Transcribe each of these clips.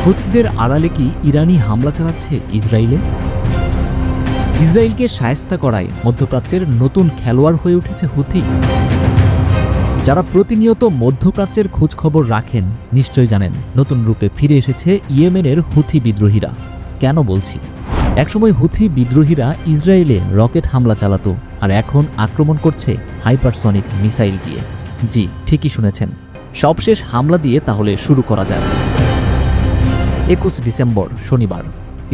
হুথিদের আড়ালে কি ইরানি হামলা চালাচ্ছে ইসরায়েলে? ইসরায়েলকে শায়েস্তা করায় মধ্যপ্রাচ্যের নতুন খেলোয়াড় হয়ে উঠেছে হুথি। যারা প্রতিনিয়ত মধ্যপ্রাচ্যের খোঁজখবর রাখেন নিশ্চয় জানেন নতুন রূপে ফিরে এসেছে ইয়েমেনের হুথি বিদ্রোহীরা। কেন বলছি? একসময় হুথি বিদ্রোহীরা ইসরায়েলে রকেট হামলা চালাতো, আর এখন আক্রমণ করছে হাইপারসনিক মিসাইল দিয়ে। জি, ঠিকই শুনেছেন, সবশেষ হামলা দিয়ে তাহলে শুরু করা যায়। 21 ডিসেম্বর শনিবার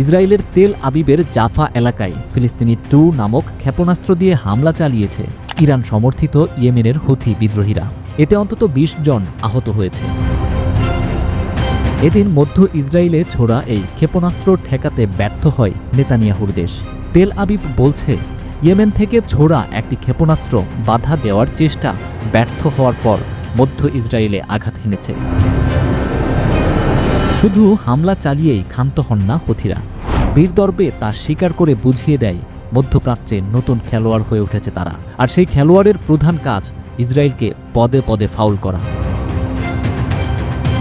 ইসরায়েলের তেল আবিবের জাফা এলাকায় ফিলিস্তিনি 2 নামক ক্ষেপণাস্ত্র দিয়ে হামলা চালিয়েছে ইরান সমর্থিত ইয়েমেনের হুথি বিদ্রোহীরা। এতে অন্তত 20 জন আহত হয়েছে। এদিন মধ্য ইসরায়েলে ছোড়া এই ক্ষেপণাস্ত্র ঠেকাতে ব্যর্থ হয় নেতানিয়াহুর দেশ। তেল আবিব বলছে, ইয়েমেন থেকে ছোড়া একটি ক্ষেপণাস্ত্র বাধা দেওয়ার চেষ্টা ব্যর্থ হওয়ার পর মধ্য ইসরায়েলে আঘাত হেনেছে। শুধু হামলা চালিয়েই ক্ষান্ত হন না হুথিরা, বীরদর্পে তা স্বীকার করে বুঝিয়ে দেয় মধ্যপ্রাচ্যে নতুন খেলোয়াড় হয়ে উঠেছে তারা। আর সেই খেলোয়াড়ের প্রধান কাজ ইসরায়েলকে পদে পদে ফাউল করা।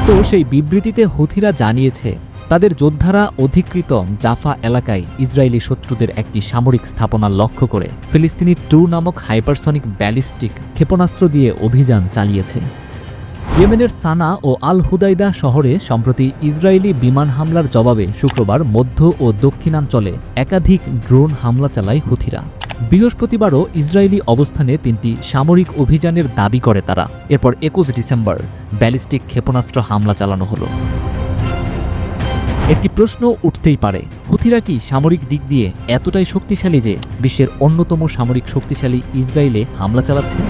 তো সেই বিবৃতিতে হুথিরা জানিয়েছে, তাদের যোদ্ধারা অধিকৃত জাফা এলাকায় ইসরায়েলি শত্রুদের একটি সামরিক স্থাপনা লক্ষ্য করে ফিলিস্তিনি 2 নামক হাইপারসনিক ব্যালিস্টিক ক্ষেপণাস্ত্র দিয়ে অভিযান চালিয়েছে। ইয়েমেনের সানা ও আল হুদাইদা শহরে সম্প্রতি ইসরায়েলি বিমান হামলার জবাবে শুক্রবার মধ্য ও দক্ষিণাঞ্চলে একাধিক ড্রোন হামলা চালায় হুথিরা। বৃহস্পতিবারও ইসরায়েলি অবস্থানে 3টি সামরিক অভিযানের দাবি করে তারা। এরপর 21 ডিসেম্বর ব্যালিস্টিক ক্ষেপণাস্ত্র হামলা চালানো হলো। একটি প্রশ্ন উঠতেই পারে, হুথিরা কি সামরিক দিক দিয়ে এতটাই শক্তিশালী যে বিশ্বের অন্যতম সামরিক শক্তিশালী ইসরায়েলে হামলা চালাচ্ছে?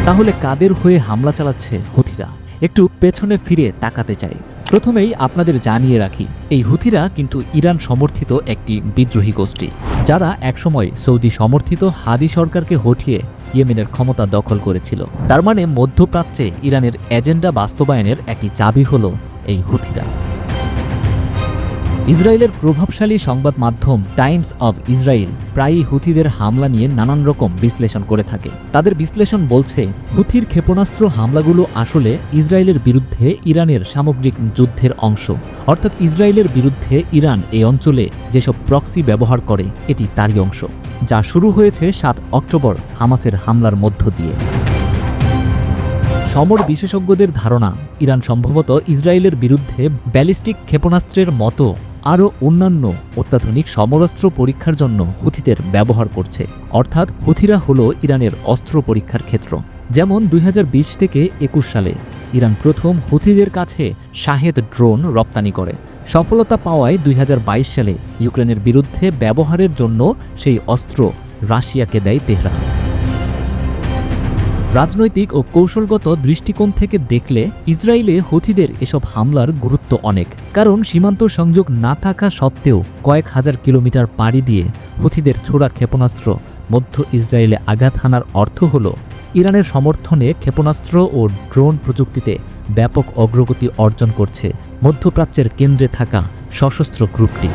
তাহলে কাদের হয়ে হামলা চালাচ্ছে হুথিরা? একটু পেছনে ফিরে তাকাতে চাই। প্রথমেই আপনাদের জানিয়ে রাখি, এই হুথিরা কিন্তু ইরান সমর্থিত একটি বিদ্রোহী গোষ্ঠী, যারা একসময় সৌদি সমর্থিত হাদি সরকারকে হটিয়ে ইয়েমেনের ক্ষমতা দখল করেছিল। তার মানে মধ্যপ্রাচ্যে ইরানের এজেন্ডা বাস্তবায়নের একটি চাবি হল এই হুথিরা। ইসরায়েলের প্রভাবশালী সংবাদ মাধ্যম টাইমস অব ইসরায়েল প্রায়ই হুথিদের হামলা নিয়ে নানান রকম বিশ্লেষণ করে থাকে। তাদের বিশ্লেষণ বলছে, হুথির ক্ষেপণাস্ত্র হামলাগুলো আসলে ইসরায়েলের বিরুদ্ধে ইরানের সামগ্রিক যুদ্ধের অংশ। অর্থাৎ ইসরায়েলের বিরুদ্ধে ইরান এই অঞ্চলে যেসব প্রক্সি ব্যবহার করে এটি তারই অংশ, যা শুরু হয়েছে 7 অক্টোবর হামাসের হামলার মধ্য দিয়ে। সমর বিশেষজ্ঞদের ধারণা, ইরান সম্ভবত ইসরায়েলের বিরুদ্ধে ব্যালিস্টিক ক্ষেপণাস্ত্রের মতো আরও অন্যান্য অত্যাধুনিক সমরাস্ত্র পরীক্ষার জন্য হুথিদের ব্যবহার করছে। অর্থাৎ হুথিরা হল ইরানের অস্ত্র পরীক্ষার ক্ষেত্র। যেমন 2020 থেকে 21 সালে ইরান প্রথম হুথিদের কাছে শাহেদ ড্রোন রপ্তানি করে। সফলতা পাওয়ায় 2022 সালে ইউক্রেনের বিরুদ্ধে ব্যবহারের জন্য সেই অস্ত্র রাশিয়াকে দেয় তেহরান। রাজনৈতিক ও কৌশলগত দৃষ্টিকোণ থেকে দেখলে ইসরায়েলে হুথিদের এসব হামলার গুরুত্ব অনেক। কারণ সীমান্ত সংযোগ না থাকা সত্ত্বেও কয়েক হাজার কিলোমিটার পাড়ি দিয়ে হুথিদের ছোড়া ক্ষেপণাস্ত্র মধ্য ইসরায়েলে আঘাত হানার অর্থ হল ইরানের সমর্থনে ক্ষেপণাস্ত্র ও ড্রোন প্রযুক্তিতে ব্যাপক অগ্রগতি অর্জন করছে মধ্যপ্রাচ্যের কেন্দ্রে থাকা সশস্ত্র গ্রুপটি।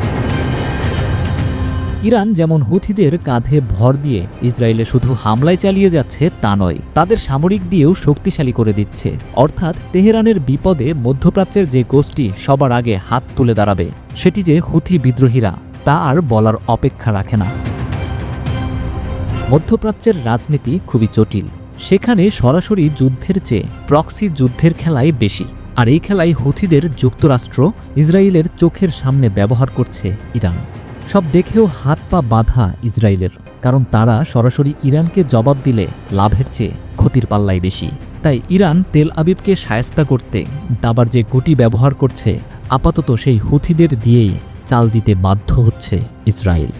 ইরান যেমন হুথিদের কাঁধে ভর দিয়ে ইসরায়েলে শুধু হামলায় চালিয়ে যাচ্ছে তা নয়, তাদের সামরিক দিয়েও শক্তিশালী করে দিচ্ছে। অর্থাৎ তেহরানের বিপদে মধ্যপ্রাচ্যের যে গোষ্ঠী সবার আগে হাত তুলে দাঁড়াবে, সেটি যে হুথি বিদ্রোহীরা তা আর বলার অপেক্ষা রাখে না। মধ্যপ্রাচ্যের রাজনীতি খুবই জটিল। সেখানে সরাসরি যুদ্ধের চেয়ে প্রক্সি যুদ্ধের খেলাই বেশি। আর এই খেলায় হুথিদের যুক্তরাষ্ট্র ইসরায়েলের চোখের সামনে ব্যবহার করছে ইরান। সব দেখেও হাত পা বাঁধা ইসরায়েলের, কারণ তারা সরাসরি ইরানকে জবাব দিলে লাভের চেয়ে ক্ষতির পাল্লাই বেশি। তাই ইরান তেল আবিবকে শায়েস্তা করতে দাবার যে গুটি ব্যবহার করছে, আপাতত সেই হুথিদের দিয়েই চাল দিতে বাধ্য হচ্ছে ইসরায়েল।